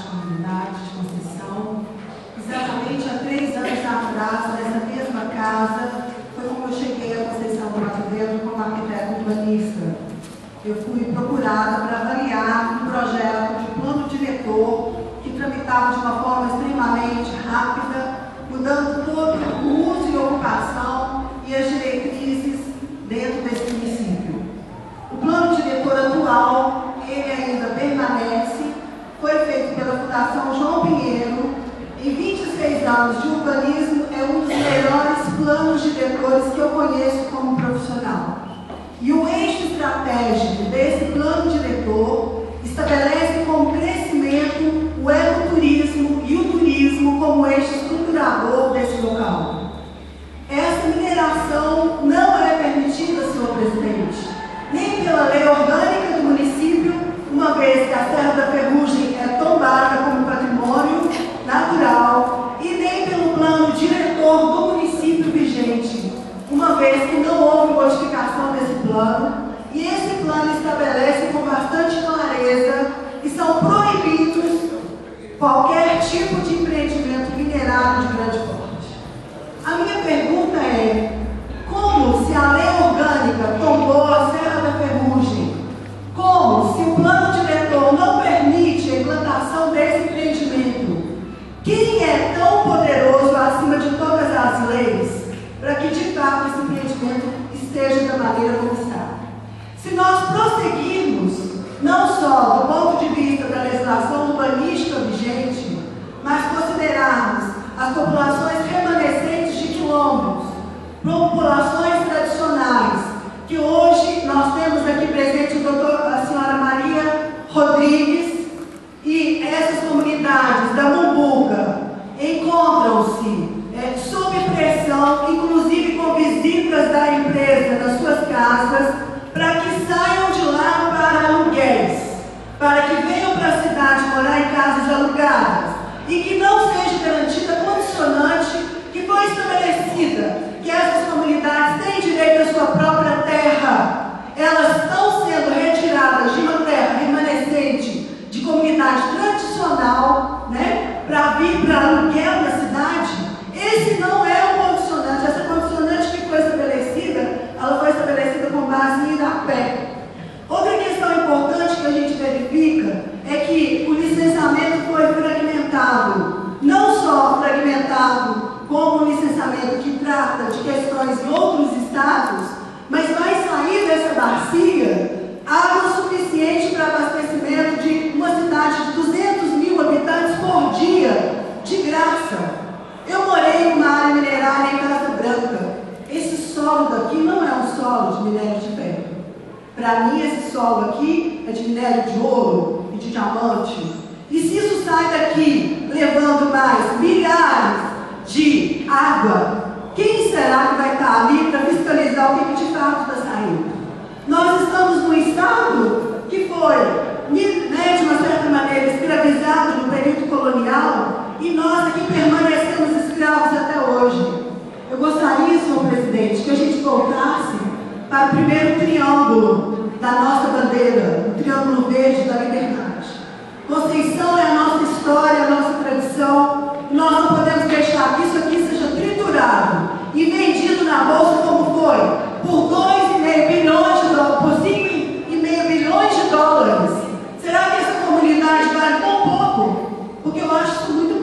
comunidade de Conceição. Exatamente há 3 anos atrás, nessa mesma casa, foi como eu cheguei a Conceição do Mato Dentro como arquiteto urbanista. Eu fui procurada para avaliar um projeto de plano diretor que tramitava de uma forma extremamente rápida, mudando todo o uso e ocupação e as diretrizes dentro desse município. O plano diretor atual, ele ainda permanece, foi feito pela Fundação João Pinheiro. Em 26 anos de urbanismo, é um dos melhores planos diretores que eu conheço como profissional. E o eixo estratégico desse plano diretor estabelece como crescimento o ecoturismo e o turismo como eixo estruturador desse local. Essa mineração não é permitida, senhor presidente, nem pela lei orgânica do município, uma vez que a Serra da Ferrugem é tombada como patrimônio natural, e nem pelo plano diretor do município vigente, uma vez que não houve modificação desse plano, e esse plano estabelece com bastante clareza que são proibidos qualquer tipo de empreendimento minerário de grande porte. A minha pergunta é: como, se a lei orgânica tombou a Serra da Ferrugem, como, se o plano diretor não permite a implantação desse empreendimento, quem é tão poderoso acima de todas as leis para que de fato esse empreendimento esteja da maneira como está? Se nós prosseguirmos, não só do ponto de vista da legislação urbanística vigente, mas considerarmos as populações remanescentes de quilombos, populações tradicionais, que hoje nós temos aqui presente a senhora Maria Rodrigues, e essas comunidades da Mumbuca encontram-se sob pressão, inclusive com visitas da empresa nas suas casas, para que saiam de lá para aluguéis, para que venham para a cidade morar em casas alugadas, e que não seja garantida a condicionante que foi estabelecida, que essas comunidades têm direito à sua própria terra. Elas estão sendo retiradas de uma terra remanescente de comunidade tradicional, né, para vir para aluguel na cidade. Esse não é o condicionante. Essa condicionante que foi estabelecida, ela foi estabelecida com base em Irapé. Outra questão importante que a gente verifica é que o licenciamento foi fragmentado, não só fragmentado como o licenciamento que trata de questões em outros estados, mas vai sair dessa bacia água suficiente para abastecimento de uma cidade de 200 mil habitantes por dia, de graça. Eu morei numa área minerária em Casa Branca. Esse solo daqui não é um solo de minério de ferro. Para mim, esse solo aqui é de minério de ouro e de diamante. E se isso sai daqui, levando mais milhares de água, quem será que vai estar ali para fiscalizar o que de fato está saindo? Nós estamos num estado que foi, né, de uma certa maneira, escravizado no período colonial, e nós aqui permanecemos escravos até hoje. Eu gostaria, senhor presidente, que a gente voltasse para o primeiro triângulo da nossa bandeira, o triângulo verde da liberdade. Conceição é a nossa história, a nossa tradição. Nós não podemos deixar que isso aqui seja triturado e vendido na bolsa como foi, por 2,5 bilhões de dólares, por 5,5 bilhões de dólares. Será que essa comunidade vale tão pouco? Porque eu acho isso muito